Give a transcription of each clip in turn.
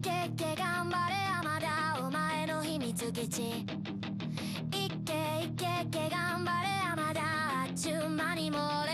けいけ頑張れ山田お前の秘密基地いけいけいけ頑張れ山田あっちゅう間にも俺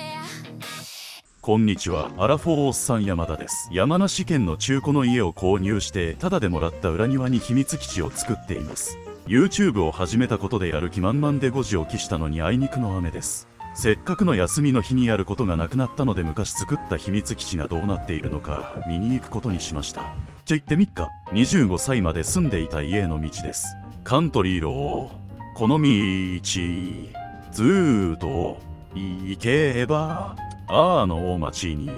こんにちは、アラフォーおっさん山田です。山梨県の中古の家を購入してタダでもらった裏庭に秘密基地を作っています。 YouTube を始めたことでやる気満々で5時起きしたのにあいにくの雨です。せっかくの休みの日にやることがなくなったので昔作った秘密基地がどうなっているのか見に行くことにしました。じゃ行ってみっか。25歳まで住んでいた家への道です。カントリーローこの道ずーっと行けばあの大町に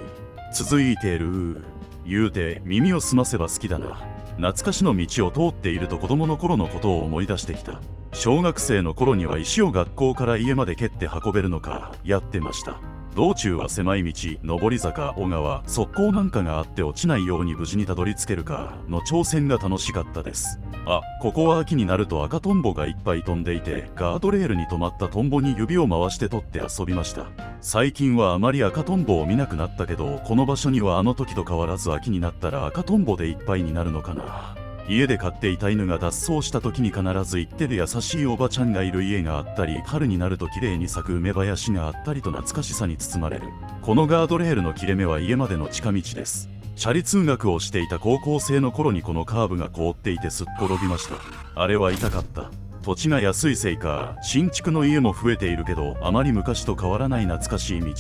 続いてる言うて耳を澄ませば好きだな。懐かしの道を通っていると子供の頃のことを思い出してきた。小学生の頃には石を学校から家まで蹴って運べるのかやってました。道中は狭い道、上り坂、小川、側溝なんかがあって落ちないように無事にたどり着けるかの挑戦が楽しかったです。あ、ここは秋になると赤トンボがいっぱい飛んでいてガードレールに止まったトンボに指を回して取って遊びました。最近はあまり赤トンボを見なくなったけどこの場所にはあの時と変わらず秋になったら赤トンボでいっぱいになるのかな。家で飼っていた犬が脱走した時に必ず言ってる優しいおばちゃんがいる家があったり春になると綺麗に咲く梅林があったりと懐かしさに包まれる。このガードレールの切れ目は家までの近道です。チャリ通学をしていた高校生の頃にこのカーブが凍っていてすっ転びました。あれは痛かった。土地が安いせいか新築の家も増えているけどあまり昔と変わらない懐かしい道。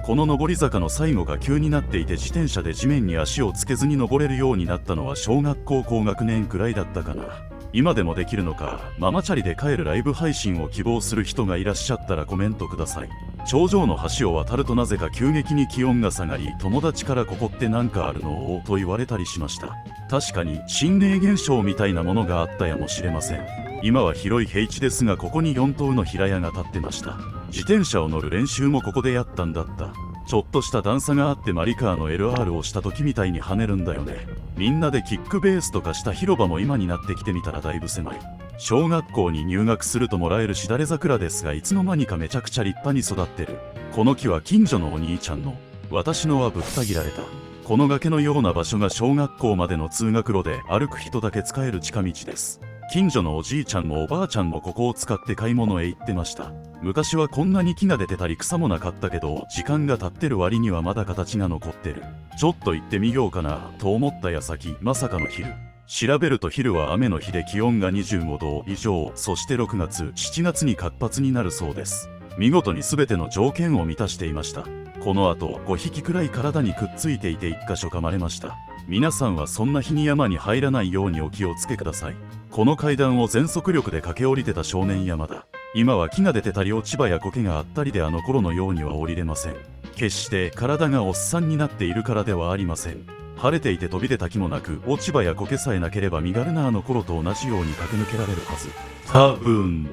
この上り坂の最後が急になっていて自転車で地面に足をつけずに登れるようになったのは小学校高学年くらいだったかな。今でもできるのか。ママチャリで帰るライブ配信を希望する人がいらっしゃったらコメントください。頂上の橋を渡るとなぜか急激に気温が下がり友達からここってなんかあるのと言われたりしました。確かに心霊現象みたいなものがあったやもしれません。今は広い平地ですがここに4棟の平屋が建ってました。自転車を乗る練習もここでやったんだった。ちょっとした段差があってマリカーの LR をした時みたいに跳ねるんだよね。みんなでキックベースとかした広場も今になってきてみたらだいぶ狭い。小学校に入学するともらえるしだれ桜ですがいつの間にかめちゃくちゃ立派に育ってる。この木は近所のお兄ちゃんの、私のはぶった切られた。この崖のような場所が小学校までの通学路で歩く人だけ使える近道です。近所のおじいちゃんもおばあちゃんもここを使って買い物へ行ってました。昔はこんなに木が出てたり草もなかったけど時間が経ってる割にはまだ形が残ってる。ちょっと行ってみようかなと思った矢先まさかの昼。調べると昼は雨の日で気温が25度以上、そして6月7月に活発になるそうです。見事に全ての条件を満たしていました。この後5匹くらい体にくっついていて1箇所噛まれました。皆さんはそんな日に山に入らないようにお気をつけください。この階段を全速力で駆け下りてた少年山田。今は木が出てたり落ち葉や苔があったりであの頃のようには降りれません。決して体がおっさんになっているからではありません。晴れていて飛び出た木もなく落ち葉や苔さえなければ身軽なあの頃と同じように駆け抜けられるはず。多分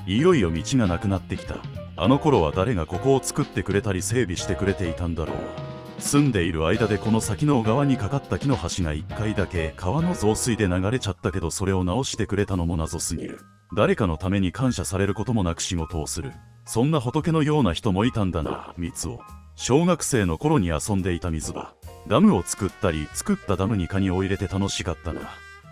いよいよ道がなくなってきた。あの頃は誰がここを作ってくれたり整備してくれていたんだろう。住んでいる間でこの先の小川にかかった木の橋が1回だけ川の増水で流れちゃったけどそれを直してくれたのも謎すぎる。誰かのために感謝されることもなく仕事をする。そんな仏のような人もいたんだな。三を小学生の頃に遊んでいた水場。ダムを作ったり作ったダムにカニを入れて楽しかったな。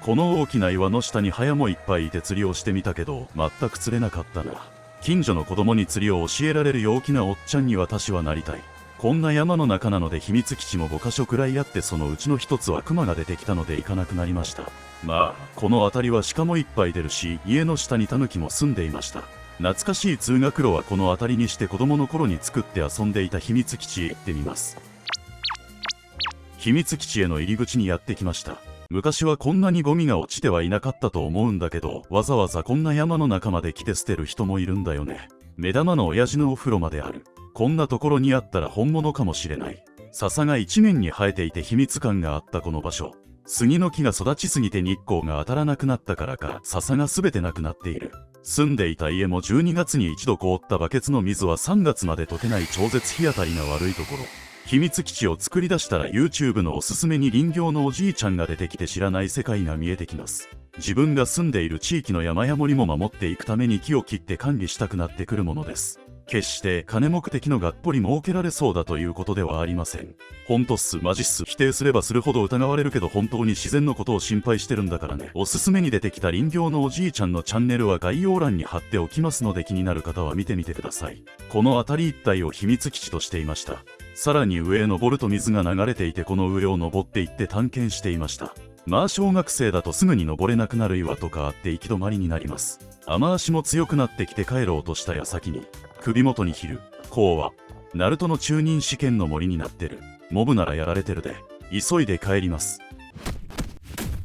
この大きな岩の下にハヤもいっぱいいて釣りをしてみたけど全く釣れなかったな。近所の子供に釣りを教えられる陽気なおっちゃんに私はなりたい。こんな山の中なので秘密基地も5カ所くらいあってそのうちの一つはクマが出てきたので行かなくなりました。まあこの辺りは鹿もいっぱい出るし家の下にタヌキも住んでいました。懐かしい通学路はこの辺りにして子供の頃に作って遊んでいた秘密基地へ行ってみます。秘密基地への入り口にやってきました。昔はこんなにゴミが落ちてはいなかったと思うんだけどわざわざこんな山の中まで来て捨てる人もいるんだよね。目玉の親父のお風呂まである。こんなところにあったら本物かもしれない。笹が一面に生えていて秘密感があったこの場所。杉の木が育ちすぎて日光が当たらなくなったからか笹が全てなくなっている。住んでいた家も12月に一度凍ったバケツの水は3月まで溶けない超絶日当たりが悪いところ。秘密基地を作り出したら YouTube のおすすめに林業のおじいちゃんが出てきて知らない世界が見えてきます。自分が住んでいる地域の山や森も守っていくために木を切って管理したくなってくるものです。決して金目的のがっぽり儲けられそうだということではありません。ほんとっす、マジっす。否定すればするほど疑われるけど本当に自然のことを心配してるんだからね。おすすめに出てきた林業のおじいちゃんのチャンネルは概要欄に貼っておきますので、気になる方は見てみてください。この辺り一帯を秘密基地としていました。さらに上へ登ると水が流れていて、この上を登っていって探検していました。まあ小学生だとすぐに登れなくなる岩とかあって行き止まりになります。雨足も強くなってきて帰ろうとした矢先に首元にヒル、こうはナルトの中任試験の森になってる。モブならやられてるで、急いで帰ります。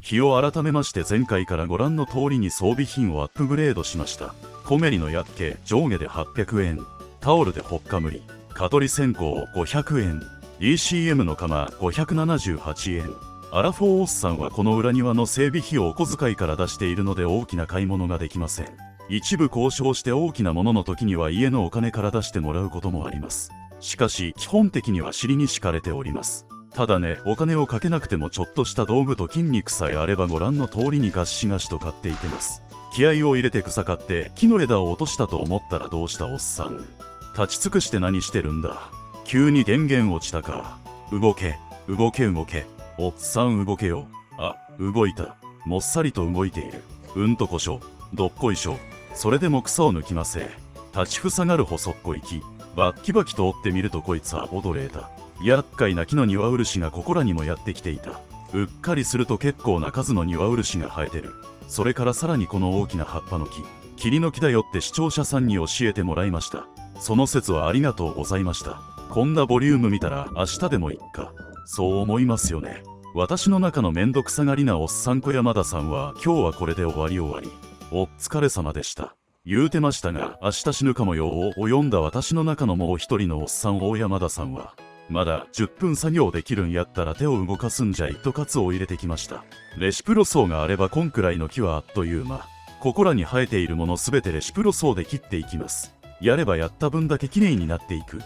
日を改めまして、前回からご覧の通りに装備品をアップグレードしました。コメリのヤッケ上下で800円、タオルでほっかむり、蚊取り線香500円、DCM の釜578円。アラフォーおっさんはこの裏庭の整備費をお小遣いから出しているので大きな買い物ができません。一部交渉して大きなものの時には家のお金から出してもらうこともあります。しかし基本的には尻に敷かれております。ただね、お金をかけなくてもちょっとした道具と筋肉さえあればご覧の通りにガッシガシと買っていけます。気合を入れて草刈って木の枝を落としたと思ったらどうしたおっさん。立ち尽くして何してるんだ。急に電源落ちたか。動け、動け動け。おっさん動けよ。あ、動いた。もっさりと動いている。うんとこしょ、どっこいしょ。それでも草を抜きませ。立ちふさがる細っこい木。バッキバキと折ってみるとこいつは踊れた。厄介な木の庭漆がここらにもやってきていた。うっかりすると結構な数の庭漆が生えてる。それからさらにこの大きな葉っぱの木。霧の木だよって視聴者さんに教えてもらいました。その説はありがとうございました。こんなボリューム見たら明日でもいっか。そう思いますよね。私の中のめんどくさがりなおっさん小山田さんは今日はこれで終わり終わり。お疲れ様でした。言うてましたが明日死ぬかもよを読んだ私の中のもう一人のおっさん大山田さんは、まだ10分作業できるんやったら手を動かすんじゃいとカツを入れてきました。レシプロ層があればこんくらいの木はあっという間。ここらに生えているものすべてレシプロ層で切っていきます。やればやった分だけきれいになっていく。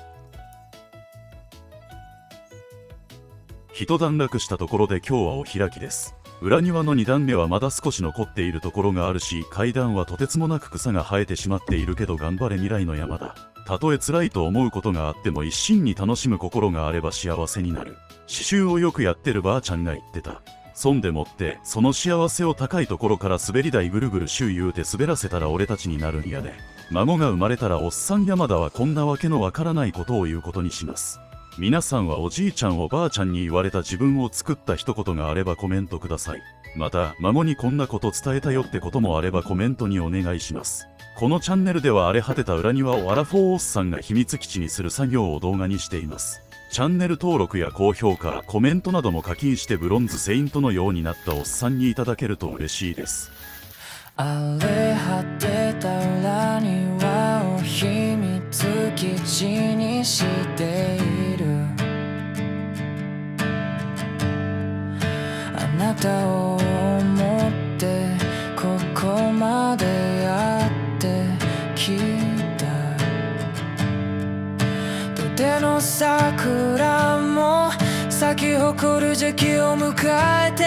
一段落したところで今日はお開きです。裏庭の2段目はまだ少し残っているところがあるし、階段はとてつもなく草が生えてしまっているけど頑張れ未来の山だ。たとえ辛いと思うことがあっても一心に楽しむ心があれば幸せになる。刺繍をよくやってるばあちゃんが言ってた。そんでもってその幸せを高いところから滑り台ぐるぐるシュー言うて滑らせたら俺たちになるんやで。孫が生まれたらおっさん山田はこんなわけのわからないことを言うことにします。皆さんはおじいちゃんおばあちゃんに言われた自分を作った一言があればコメントください。また孫にこんなこと伝えたよってこともあればコメントにお願いします。このチャンネルでは荒れ果てた裏庭をアラフォーおっさんが秘密基地にする作業を動画にしています。チャンネル登録や高評価、コメントなども課金してブロンズセイントのようになったおっさんにいただけると嬉しいです。荒れ果てた裏庭を秘密基地にしている。あなたを思ってここまでやってきた。土手の桜も咲き誇る時期を迎えて